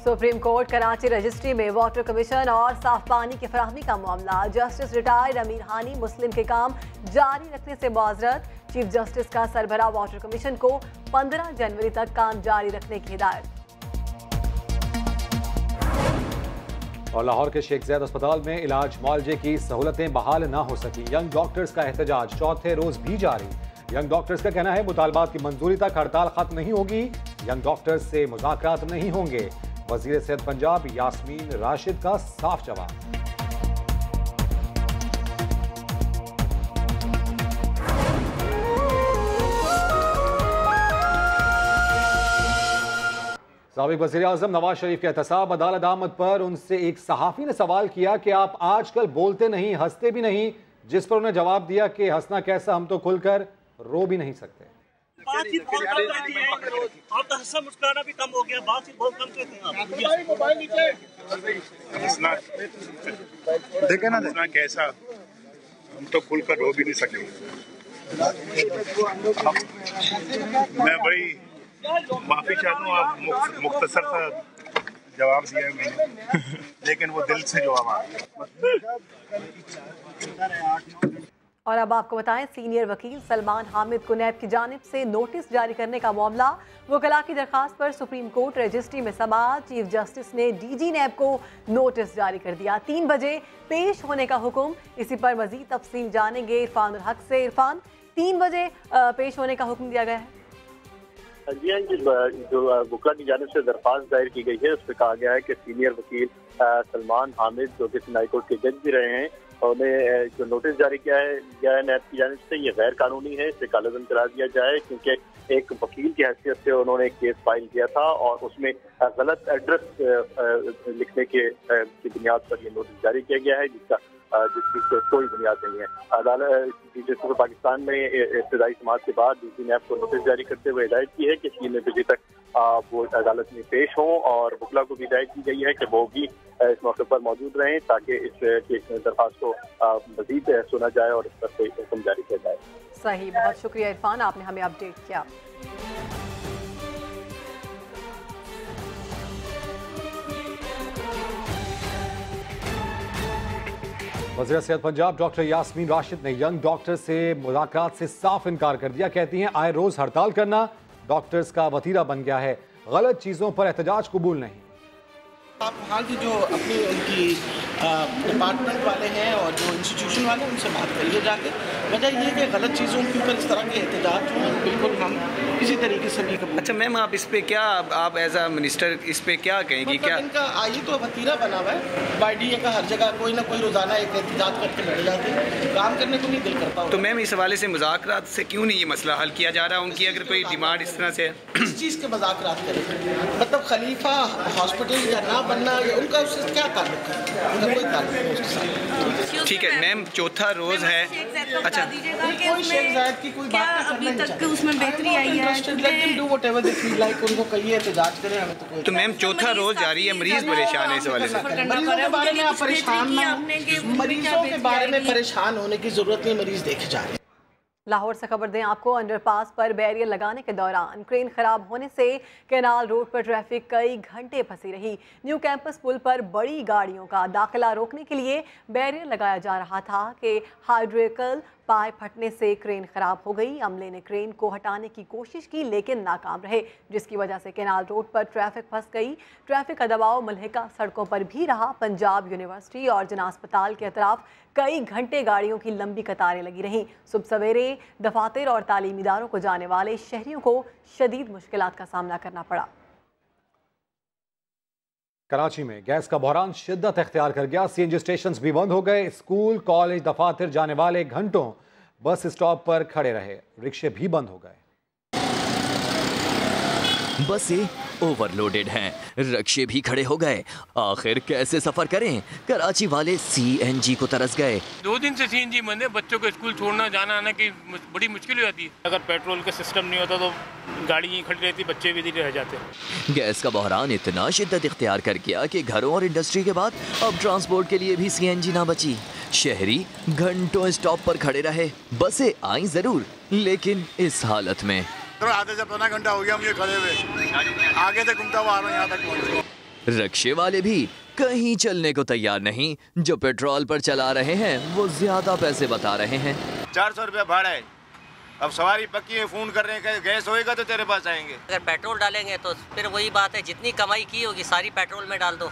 सुप्रीम कोर्ट कराची रजिस्ट्री में वाटर कमीशन और साफ पानी की फराहमी का मामला, जस्टिस रिटायर्ड अमीर हानी मुस्लिम के काम जारी रखने से मुआज़रत। चीफ जस्टिस का सरबराह वाटर कमीशन को 15 जनवरी तक काम जारी रखने की हिदायत। और लाहौर के शेख ज़ैद अस्पताल में इलाज मुआलजे की सहूलतें बहाल ना हो सकी। यंग डॉक्टर्स का एहतजाज चौथे रोज भी जारी। यंग डॉक्टर्स का कहना है मुतालबात की मंजूरी तक हड़ताल खत्म नहीं होगी। यंग डॉक्टर्स से मुज़ाकरात नहीं होंगे। वज़ीर सेहत पंजाब यास्मीन राशिद का साफ जवाब। साबिक़ वज़ीर आज़म नवाज शरीफ के एहतसाब अदालत आमद पर उनसे एक सहाफ़ी ने सवाल किया कि आप आजकल बोलते नहीं, हंसते भी नहीं, जिस पर उन्हें जवाब दिया कि हंसना कैसा, हम तो खुलकर रो भी नहीं सकते। बातचीत बहुत कम रहती है, आपका हंसना मुस्कुराना भी कम हो गया, बातचीत बहुत कम करते हैं आप। देखे ना हंसना कैसा, हम तो खुलकर रो भी नहीं सकते। मैं भाई माफी चाहता हूँ, आप मुख्तसर सा जवाब दिया मैंने, लेकिन वो दिल से जवाब आ गया। और अब आपको बताएं, सीनियर वकील सलमान हामिद को नैब की जानिब से नोटिस जारी करने का मामला। वकला की दरखास्त पर सुप्रीम कोर्ट रजिस्ट्री में समाअत। चीफ जस्टिस ने डीजी नैब को नोटिस जारी कर दिया। 3 बजे पेश होने का हुक्म। इसी पर मजीद तफसील जानेंगे इरफान हक से। इरफान, 3 बजे पेश होने का हुक्म दिया गया है। जी हाँ जी, जो वकला की जानिब से दरख्वास्त दायर की गई है उस पर कहा गया है कि सीनियर वकील सलमान हामिद, जो कि हाई कोर्ट के जज भी रहे हैं, उन्हें जो नोटिस जारी किया है नैब की जानिब से, ये गैर कानूनी है, इसे कालअदम करार दिया जाए, क्योंकि एक वकील की हैसियत से उन्होंने एक केस फाइल किया था और उसमें गलत एड्रेस लिखने की बुनियाद पर ये नोटिस जारी किया गया है, जिसकी कोई बुनियाद नहीं है। अदालत पाकिस्तान में इब्तदाई समाअत के बाद डीजी नैब को नोटिस जारी करते हुए हिदायत की है कि 3 बजे तक वो अदालत में पेश हों और वकला को भी हिदायत की गई है कि वो भी इस मौके पर मौजूद रहें ताकि इस दरख्वास्त को मजीद सुना जाए और इस पर कोई हुक्म जारी किया जाए। सही, बहुत शुक्रिया इरफान, आपने हमें अपडेट किया। वज़ीर सेहत पंजाब डॉक्टर यास्मीन राशिद ने यंग डॉक्टर से मुलाकात से साफ इनकार कर दिया। कहती हैं आए रोज हड़ताल करना डॉक्टर्स का वतीरा बन गया है, गलत चीज़ों पर एहतजाज कबूल नहीं। आप वहाँ की जो अपनी उनकी डिपार्टमेंट वाले हैं और जो इंस्टीट्यूशन वाले हैं उनसे बात करिए जाके। वजह ये कि गलत चीज़ों के ऊपर इस तरह के एहतजाज जो हैं बिल्कुल हम किसी तरीके से भी कबूल। अच्छा मैम, आप इस पे क्या, आप एज अ मिनिस्टर इस पे क्या कहेंगी? क्या इनका ये तो वतीरा बना हुआ है बाईडीए का, हर जगह कोई ना कोई रोजाना एक एहतजाज करके लड़ जाते हैं, काम करने को नहीं दिल करता। तो मैम इस हवाले से मुज़ाकरात से क्यों नहीं ये मसला हल किया जा रहा? उनकी अगर कोई डिमांड इस तरह से किस चीज़ के मुज़ाकरात करें? मतलब खलीफा हॉस्पिटल या ना बनना या उनका उससे क्या ताल्लुक है? उनका कोई ताल्लुक नहीं उसके साथ। ठीक है मैम, चौथा रोज है। अच्छा, कोई शेख ज़ायद की कोई बात अभी तक उसमें बेहतरी आई है? उनको कहिए एहतजाज करें, हमें तो कोई। तो मैम चौथा रोज जारी है, मरीज परेशान है इस हवाले से। मरीजों के बारे में आप परेशान ना, मरीजों के बारे में परेशान होने की जरूरत नहीं, मरीज देखे जा रहे हैं। लाहौर से खबर दें आपको, अंडरपास पर बैरियर लगाने के दौरान क्रेन खराब होने से कैनाल रोड पर ट्रैफिक कई घंटे फंसी रही। न्यू कैंपस पुल पर बड़ी गाड़ियों का दाखिला रोकने के लिए बैरियर लगाया जा रहा था कि हाइड्रोलिकल पाइप फटने से क्रेन खराब हो गई। अमले ने क्रेन को हटाने की कोशिश की लेकिन नाकाम रहे, जिसकी वजह से कैनाल रोड पर ट्रैफिक फंस गई। ट्रैफिक का दबाव मुल्हिका सड़कों पर भी रहा। पंजाब यूनिवर्सिटी और जना अस्पताल के अतराफ कई घंटे गाड़ियों की लंबी कतारें लगी रहीं। सुबह सवेरे दफातर और तालीमी इदारों को जाने वाले शहरियों को शदीद मुश्किलात का सामना करना पड़ा। कराची में गैस का बहरान शिद्दत इख्तियार कर गया। सीएनजी स्टेशन भी बंद हो गए। स्कूल कॉलेज दफातर जाने वाले घंटों बस स्टॉप पर खड़े रहे। रिक्शे भी बंद हो गए। बसें ओवरलोडेड हैं, रिक्शे भी खड़े हो गए। आखिर कैसे सफर करें? कराची वाले सीएनजी को तरस गए। 2 दिन से सीएनजी बंद है, बच्चों को स्कूल छोड़ना जाना आना की बड़ी मुश्किल हो जाती है। अगर पेट्रोल का सिस्टम नहीं होता तो गाड़ी यहीं खड़ी रहती, बच्चे भी इधर रह जाते। गैस का बहरान इतना शिद्दत इख्तियार कर गया कि घरों और इंडस्ट्री के बाद अब ट्रांसपोर्ट के लिए भी सीएनजी ना बची। शहरी घंटों स्टॉप पर खड़े रहे। बसें आई जरूर, लेकिन इस हालत में। आधे से पौना घंटा हो गया मुझे खड़े हुए, आगे से घूमता हुआ आ रहा हूं, यहाँ तक पहुंच। रिक्शे वाले भी कहीं चलने को तैयार नहीं। जो पेट्रोल पर चला रहे हैं वो ज्यादा पैसे बता रहे हैं। 400 रुपया भाड़ा है। अब सवारी पक्की है, फोन कर रहे हैं कि गैस होएगा तो तेरे पास आएंगे। अगर पेट्रोल डालेंगे तो फिर वही बात है, जितनी कमाई की होगी सारी पेट्रोल में डाल दो।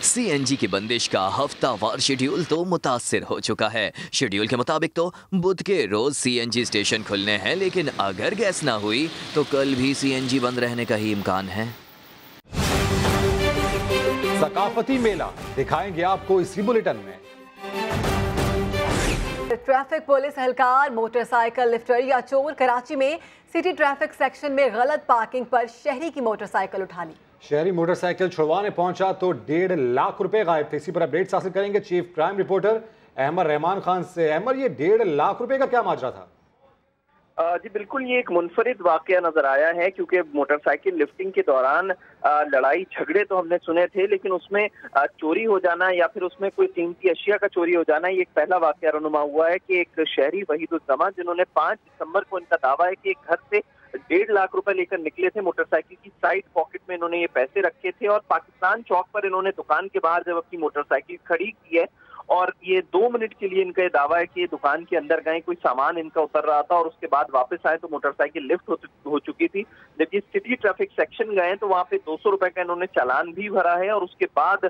सीएनजी की बंदिश का हफ्तावार शेड्यूल तो मुतासिर हो चुका है। शेड्यूल के मुताबिक तो बुध के रोज सीएनजी स्टेशन खुलने हैं, लेकिन अगर गैस ना हुई तो कल भी सीएनजी बंद रहने का ही इम्कान है। सकाफती मेला दिखाएंगे आपको इसी बुलेटिन में। ट्रैफिक पुलिस एहलकार मोटरसाइकिल लिफ्टर या चोर कराची में सिटी ट्रैफिक सेक्शन में गलत पार्किंग पर शहरी की मोटरसाइकिल उठा ली। शहरी मोटरसाइकिल छुड़वाने पहुंचा तो 1.5 लाख रुपए गायब थे। इसी पर अपडेट्स हासिल करेंगे chief crime reporter Ahmed Rahman Khan से। अहमद, ये 1.5 लाख रुपए का क्या माजरा था? जी बिल्कुल, ये एक मुनफरिद वाकया नजर आया है क्योंकि मोटरसाइकिल लिफ्टिंग के दौरान लड़ाई झगड़े तो हमने सुने थे, लेकिन उसमें चोरी हो जाना या फिर उसमें कोई कीमती अशिया का चोरी हो जाना, ये एक पहला वाकया रुनुमा हुआ है कि एक शहरी वहीदुज्जमान जिन्होंने 5 दिसंबर को, इनका दावा है कि एक घर से 1.5 लाख रुपए लेकर निकले थे। मोटरसाइकिल की साइड पॉकेट में इन्होंने ये पैसे रखे थे और पाकिस्तान चौक पर इन्होंने दुकान के बाहर जब अपनी मोटरसाइकिल खड़ी की है और ये 2 मिनट के लिए इनका दावा है कि ये दुकान के अंदर गए, कोई सामान इनका उतर रहा था और उसके बाद वापस आए तो मोटरसाइकिल लिफ्ट हो चुकी थी। जब ये सिटी ट्रैफिक सेक्शन गए तो वहाँ पे 200 रुपए का इन्होंने चालान भी भरा है और उसके बाद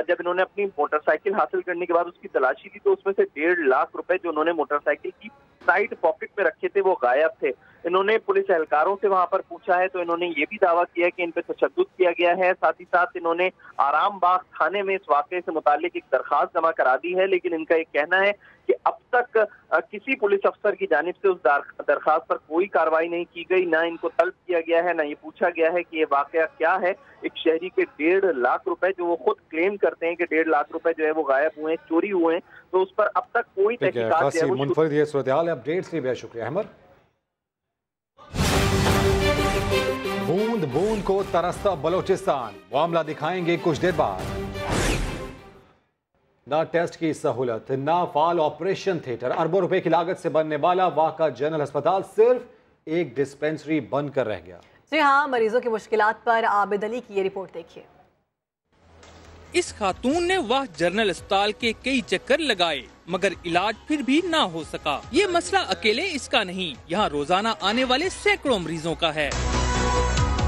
जब इन्होंने अपनी मोटरसाइकिल हासिल करने के बाद उसकी तलाशी दी तो उसमें से 1.5 लाख रुपए जो उन्होंने मोटरसाइकिल की साइड पॉकेट में रखे थे वो गायब थे। इन्होंने पुलिस एहलकारों से वहां पर पूछा है तो इन्होंने ये भी दावा किया कि इन पे तशद्दुद किया गया है। साथ ही साथ इन्होंने आराम बाग थाने में इस वाकये से मुताल्लिक एक दरखास्त जमा करा दी है, लेकिन इनका एक कहना है कि अब तक किसी पुलिस अफसर की जानिब से उस दरखास्त पर कोई कार्रवाई नहीं की गई, ना इनको तलब किया गया है, ना ये पूछा गया है कि ये वाकया क्या है। एक शहरी के 1.5 लाख रुपए जो वो खुद क्लेम करते हैं कि 1.5 लाख रुपए जो है वो गायब हुए, चोरी हुए हैं, तो उस पर अब तक कोई तहकीकात जो है वो मुनफरिद ये सूरत-ए-हाल है। अपडेट्स के लिए बेहद शुक्रिया अहमद। बूंद बूंद को तरसता बलोचिस्तान, मामला दिखाएंगे कुछ देर बाद। ना टेस्ट की सहूलत, ना फाल ऑपरेशन थिएटर, अरबों रुपए की लागत से बनने वाला वाका जनरल अस्पताल सिर्फ एक डिस्पेंसरी बनकर रह गया। जी हाँ, मरीजों की मुश्किलात पर आबिद अली की ये रिपोर्ट देखिए। इस खातून ने वाह जनरल अस्पताल के कई चक्कर लगाए मगर इलाज फिर भी ना हो सका। ये मसला अकेले इसका नहीं, यहाँ रोजाना आने वाले सैकड़ों मरीजों का है।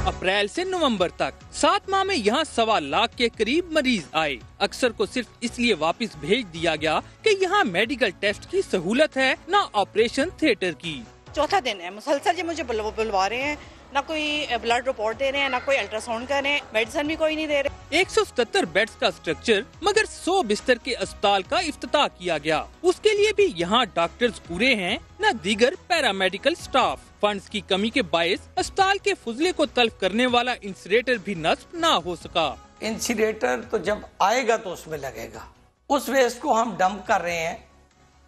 अप्रैल से नवंबर तक 7 माह में यहाँ 1.25 लाख के करीब मरीज आए। अक्सर को सिर्फ इसलिए वापस भेज दिया गया कि यहाँ मेडिकल टेस्ट की सहूलत है, ना ऑपरेशन थिएटर की। चौथा दिन है मुसलसल ये मुझे बुलवा रहे हैं, ना कोई ब्लड रिपोर्ट दे रहे हैं, ना कोई अल्ट्रासाउंड कर रहे हैं, मेडिसिन भी कोई नहीं दे रहे। 177 बेड्स का स्ट्रक्चर मगर 100 बिस्तर के अस्पताल का इफ्तिताह किया गया। उसके लिए भी यहाँ डॉक्टर्स पूरे हैं, न दीगर पैरामेडिकल स्टाफ। फंड्स की कमी के बायस अस्पताल के फुजले को तल्फ करने वाला इंसिनरेटर भी नस्ब न हो सका। इंसिनरेटर तो जब आएगा तो उसमें लगेगा, उस वेस्ट को हम डंप कर रहे हैं,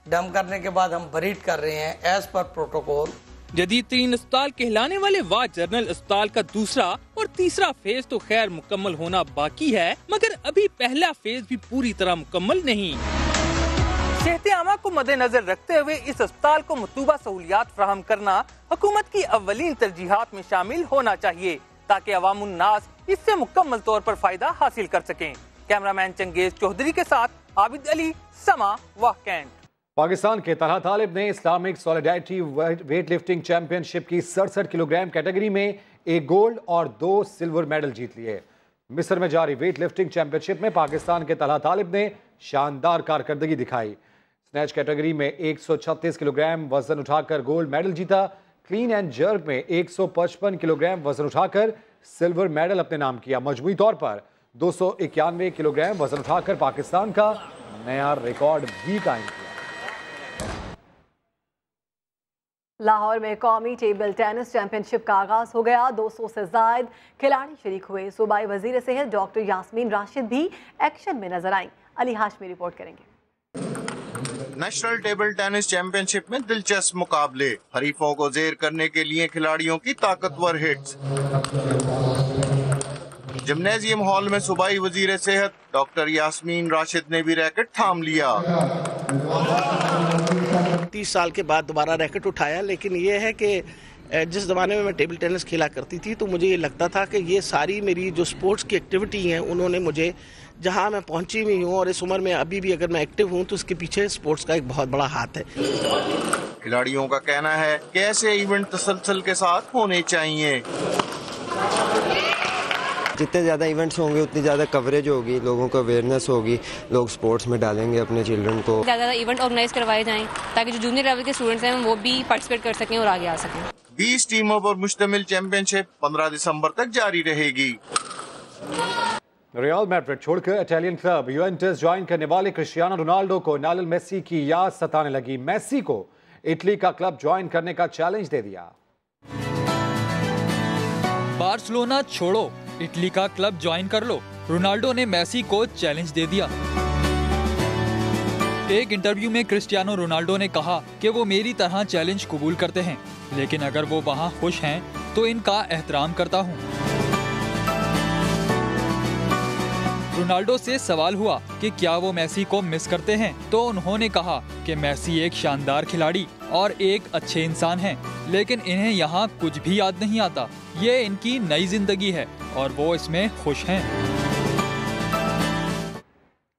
डंप करने के बाद हम बरीड कर रहे हैं एज पर प्रोटोकॉल। जदीद तरीन अस्पताल कहलाने वाले वाह जनरल अस्पताल का दूसरा और तीसरा फेज तो खैर मुकम्मल होना बाकी है, मगर अभी पहला फेज भी पूरी तरह मुकम्मल नहीं। सेहत आमा को मद्देनजर रखते हुए इस अस्पताल को मतलूबा सहूलियात फराहम करना हुकूमत की अव्वलीन तरजीहात में शामिल होना चाहिए ताकि अवामुन नास इससे मुकम्मल तौर पर फायदा हासिल कर सकें। कैमरामैन चंगेज चौधरी के साथ आबिद अली, समा, वाह कैंट। पाकिस्तान के तलहा तालिब ने Islamic solidarity weight lifting championship की 67 किलोग्राम कैटेगरी में 1 गोल्ड और 2 सिल्वर मेडल जीत लिए। मिस्र में जारी वेट लिफ्टिंग चैंपियनशिप में पाकिस्तान के तलहा तालिब ने शानदार कारकर्दगी दिखाई। स्नैच कैटेगरी में 136 किलोग्राम वजन उठाकर गोल्ड मेडल जीता। क्लीन एंड जर्क में 155 किलोग्राम वजन उठाकर सिल्वर मेडल अपने नाम किया। मजमूई तौर पर 291 किलोग्राम वजन उठाकर पाकिस्तान का नया रिकॉर्ड भी कायम किया। लाहौर में कौमी टेबल टेनिस चैंपियनशिप का आगाज हो गया। 200 से ज्यादा खिलाड़ी शरीक हुए। सूबाई वजीर सेहत डॉक्टर यास्मीन राशिद भी एक्शन में नजर आईं। अली हाशमी रिपोर्ट करेंगे। नेशनल टेबल टेनिस चैंपियनशिप में दिलचस्प मुकाबले, हरीफों को जेर करने के लिए खिलाड़ियों की ताकतवर हिट्स। जिम्नेजियम हॉल में सूबाई वजीर सेहत डॉक्टर यास्मीन राशिद ने भी रैकेट थाम लिया। 30 साल के बाद दोबारा रैकेट उठाया, लेकिन ये है कि जिस ज़माने में मैं टेबल टेनिस खेला करती थी तो मुझे ये लगता था कि ये सारी मेरी जो स्पोर्ट्स की एक्टिविटी हैं उन्होंने मुझे जहां मैं पहुंची हुई हूं और इस उम्र में अभी भी अगर मैं एक्टिव हूं तो उसके पीछे स्पोर्ट्स का एक बहुत बड़ा हाथ है। खिलाड़ियों का कहना है कि ऐसे इवेंट तसलसल के साथ होने चाहिए। जितने ज़्यादा इवेंट्स होंगे उतनी ज़्यादा कवरेज होगी, लोगों को अवेयरनेस होगी, लोग स्पोर्ट्स में डालेंगे अपने चिल्ड्रन को। ज़्यादा इवेंट ऑर्गेनाइज करवाए जाएं ताकि जो जूनियर लेवल के स्टूडेंट्स हैं वो भी पार्टिसिपेट कर सकें और आगे आ सकें। 20 टीमों पर मुश्तमिल चैंपियनशिप 15 दिसंबर तक जारी रहेगी। रियल मैड्रिड छोड़कर इटालियन क्लब यूवेंटस ज्वाइन करने वाले क्रिस्टियानो रोनाल्डो को लायनल मेसी की याद सताने लगी। मेसी को इटली का क्लब ज्वाइन करने का चैलेंज दे दिया। बार्सिलोना छोड़ो, इटली का क्लब ज्वाइन कर लो, रोनाल्डो ने मेसी को चैलेंज दे दिया। एक इंटरव्यू में क्रिस्टियानो रोनाल्डो ने कहा कि वो मेरी तरह चैलेंज कबूल करते हैं, लेकिन अगर वो वहाँ खुश हैं तो इनका एहतराम करता हूँ। रोनाल्डो से सवाल हुआ कि क्या वो मेसी को मिस करते हैं, तो उन्होंने कहा कि मेसी एक शानदार खिलाड़ी और एक अच्छे इंसान हैं, लेकिन इन्हें यहाँ कुछ भी याद नहीं आता। ये इनकी नई जिंदगी है और वो इसमें खुश हैं।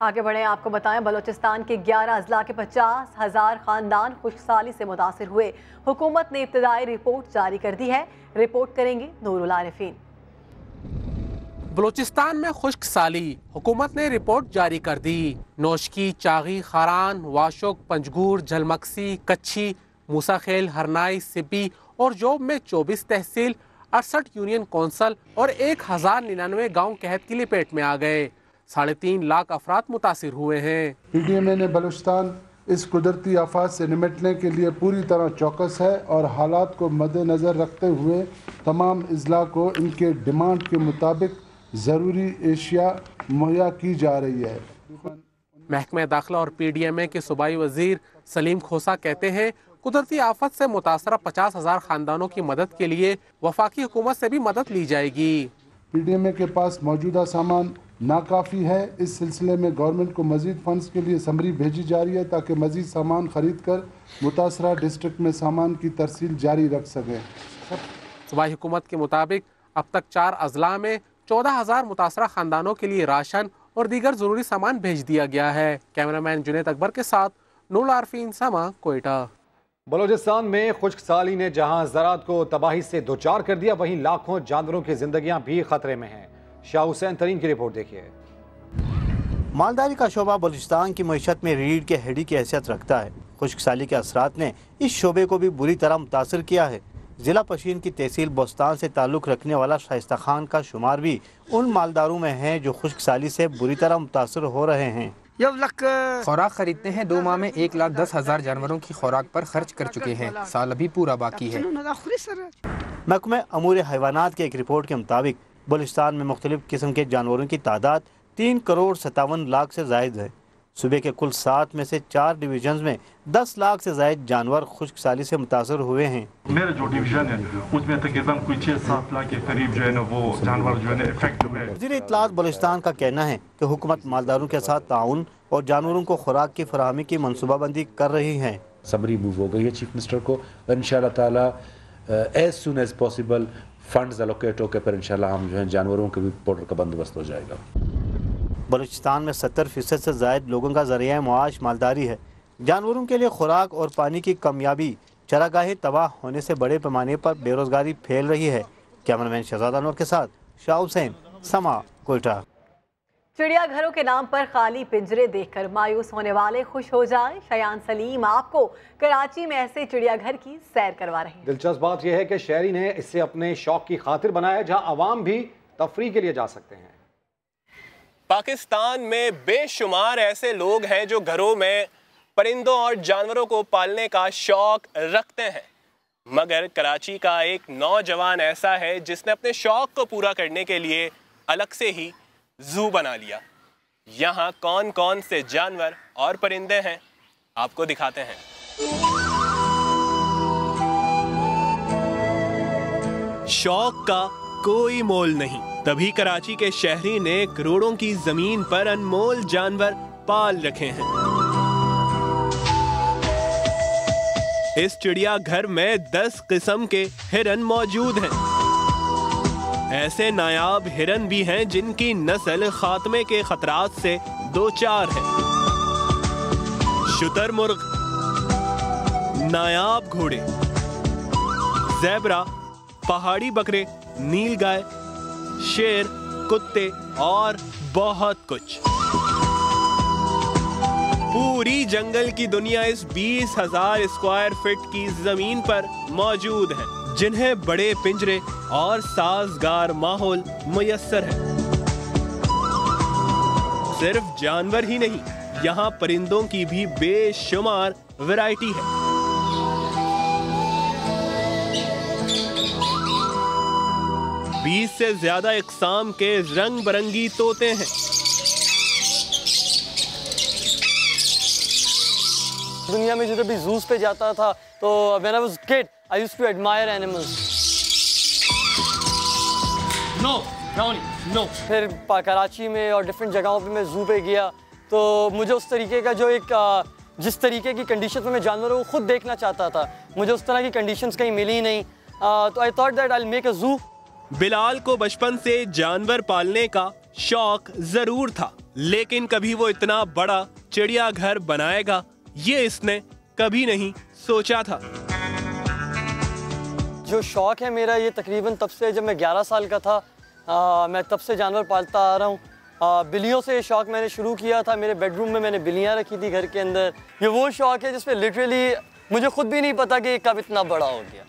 आगे बढ़े, आपको बताएं बलूचिस्तान के 11 अजला के 50,000 खानदान खुशहाली से मुतासिर हुए। हुकूमत ने इब्तदाई रिपोर्ट जारी कर दी है। रिपोर्ट करेंगे नूरुल आरिफीन। बलूचिस्तान में खुश्क साली, हुकूमत ने रिपोर्ट जारी कर दी। नौशकी, चागी, खारान, वाशुक, पंजगूर, झलमक्सी, कच्छी, मूसाखेल, हरनाई, सिब्बी और जोब में 24 तहसील, 68 यूनियन कौंसल और 1099 गाँव कहत की लपेट में आ गए। 3.5 लाख अफराद मुतासिर हुए हैं। PTMA ने बलूचिस्तान इस कुदरती आफत से निपटने के लिए पूरी तरह चौकस है और हालात को मद्देनज़र रखते हुए तमाम अजला को इनके डिमांड के मुताबिक ज़रूरी एशिया मुहैया की जा रही है। महकमा दाखिला और PDMA के सूबाई वजीर सलीम खोसा कहते हैं कुदरती आफत से मुतासरा 50,000 खानदानों की मदद के लिए वफाकी हुकूमत से भी मदद ली जाएगी। PDMA के पास मौजूदा सामान नाकाफ़ी है। इस सिलसिले में गवर्नमेंट को मज़ीद फ़ंड्स के लिए समरी भेजी जा रही है ताकि मज़ीद सामान ख़रीद कर मुतासरा डिस्ट्रिक्ट में सामान की तरसील जारी रख सकें। सूबाई हुकूमत के मुताबिक अब तक 4 अजला में 14,000 मुतासरा ख़ानदानों के लिए राशन और दीगर ज़रूरी सामान भेज दिया गया है। कैमरामैन जुनेद अकबर के साथ नूर आरफीन, समा, कोयटा। बलूचिस्तान में खुश्क साली ने जहां ज़राअत को तबाही से दो चार कर दिया, वहीं लाखों जानवरों की जिंदगियां भी खतरे में हैं। शाह हुसैन तरीन की रिपोर्ट देखिए। मालदारी का शोबा बलूचिस्तान की मईशत में रीढ़ के हड्डी की हैसियत रखता है। खुश्क साली के असरात ने इस शोबे को भी बुरी तरह मुतासर किया है। जिला पशीन की तहसील बोस्तान से ताल्लुक़ रखने वाला शाइस्ता खान का शुमार भी उन मालदारों में है जो खुश्क साली से बुरी तरह मुतासर हो रहे हैं। खुराक खरीदते हैं, 2 माह में 1,10,000 जानवरों की खुराक पर खर्च कर चुके हैं। साल अभी पूरा बाकी है। महकमे अमूर हैवानात की एक रिपोर्ट के मुताबिक बलूचिस्तान में मुख्तलिफ किस्म के जानवरों की तादाद 3,57,00,000 से जायद है। सूबे के कुल 7 में से 4 डिवीजन में 10 लाख से जायद जानवर खुश्क साली से मुतासर हुए हैं। मेरा जो डिवीजन है उसमें तकरीबन कोई 6-7 लाख के करीब जो है ना वो जानवर जो है ना इफेक्ट हुए। वज़ीर इत्तलात बलूचिस्तान का कहना है कि हुकूमत मालदारों के साथ ताउन और जानवरों को खुराक की फराहमी की मनसूबाबंदी कर रही है। समरी मूव हो गई है चीफ मिनिस्टर को, इंशाल्लाह ताला as soon as possible funds allocate होकर पर इंशाल्लाह हम जो है जानवरों के भी बॉर्डर का बंदोबस्त हो जाएगा। बलूचिस्तान में 70% से ज़ायद लोगों का ज़रिया माश मालदारी है। जानवरों के लिए खुराक और पानी की कमियाबी चरागाहें तबाह होने से बड़े पैमाने पर बेरोजगारी फैल रही है। कैमरामैन शहजाद अनवर के साथ शाह हुसैन, समा, कोयटा। चिड़ियाघरों के नाम पर खाली पिंजरे देखकर मायूस होने वाले खुश हो जाएं। शयान सलीम आपको कराची में ऐसे चिड़ियाघर की सैर करवा रहे हैं। दिलचस्प बात यह है कि शहरी ने इसे अपने शौक की खातिर बनाया, जहां आवाम भी तफरी के लिए जा सकते हैं। पाकिस्तान में बेशुमार ऐसे लोग हैं जो घरों में परिंदों और जानवरों को पालने का शौक रखते हैं, मगर कराची का एक नौजवान ऐसा है जिसने अपने शौक को पूरा करने के लिए अलग से ही जू बना लिया। यहाँ कौन कौन से जानवर और परिंदे हैं आपको दिखाते हैं। शौक का कोई मोल नहीं, तभी कराची के शहरी ने करोड़ों की जमीन पर अनमोल जानवर पाल रखे हैं। इस चिड़ियाघर में 10 किस्म के हिरन मौजूद हैं। ऐसे नायाब हिरन भी हैं जिनकी नस्ल खात्मे के खतरात से दो चार है। शुतुरमुर्ग, नायाब घोड़े, ज़ेब्रा, पहाड़ी बकरे, नीलगाय, शेर, कुत्ते और बहुत कुछ। पूरी जंगल की दुनिया इस 20,000 स्क्वायर फीट की जमीन पर मौजूद है, जिन्हें बड़े पिंजरे और साजगार माहौल मुयस्सर है। सिर्फ जानवर ही नहीं, यहाँ परिंदों की भी बेशुमार वैरायटी है। बीस से ज्यादा इकसाम के रंग बिरंगी तोते हैं। दुनिया में जो भी जूस पे जाता था तो when I was kid I used to admire animals. No brownie no. फिर कराची में और डिफरेंट जगहों पे मैं जू पे गया तो मुझे उस तरीके का जो एक जिस तरीके की कंडीशन में मैं जानवरों को खुद देखना चाहता था, मुझे उस तरह की कंडीशंस कहीं मिली नहीं। तो I thought that I will make a जू। बिलाल को बचपन से जानवर पालने का शौक जरूर था, लेकिन कभी वो इतना बड़ा चिड़ियाघर बनाएगा ये इसने कभी नहीं सोचा था। जो शौक है मेरा ये तकरीबन तब से जब मैं 11 साल का था, मैं तब से जानवर पालता आ रहा हूँ। बिल्लियों से ये शौक मैंने शुरू किया था। मेरे बेडरूम में मैंने बिल्लियाँ रखी थी घर के अंदर। ये वो शौक है जिसपे लिटरली मुझे खुद भी नहीं पता कि कब इतना बड़ा हो गया।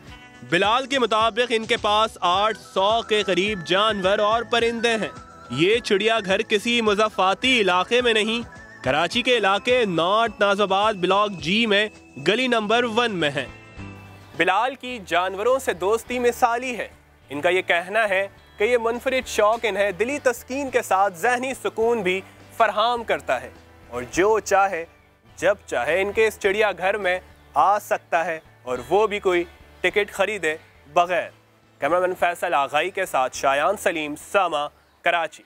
बिलाल के मुताबिक इनके पास 800 के करीब जानवर और परिंदे हैं। ये चिड़ियाघर किसी मुज़फ़्फ़ाती इलाके में नहीं, कराची के इलाके नॉर्थ नाज़ाबाद ब्लॉक जी में गली नंबर 1 में है। बिलाल की जानवरों से दोस्ती मिसाली है। इनका ये कहना है कि ये मुनफरिद शौक इन्हें दिली तस्कीन के साथ ज़हनी सुकून भी फराहम करता है और जो चाहे जब चाहे इनके इस चिड़ियाघर में आ सकता है, और वो भी कोई टिकट खरीदे बगैर। कैमरामैन फैसल आगाई के साथ शायान सलीम, सामा, कराची।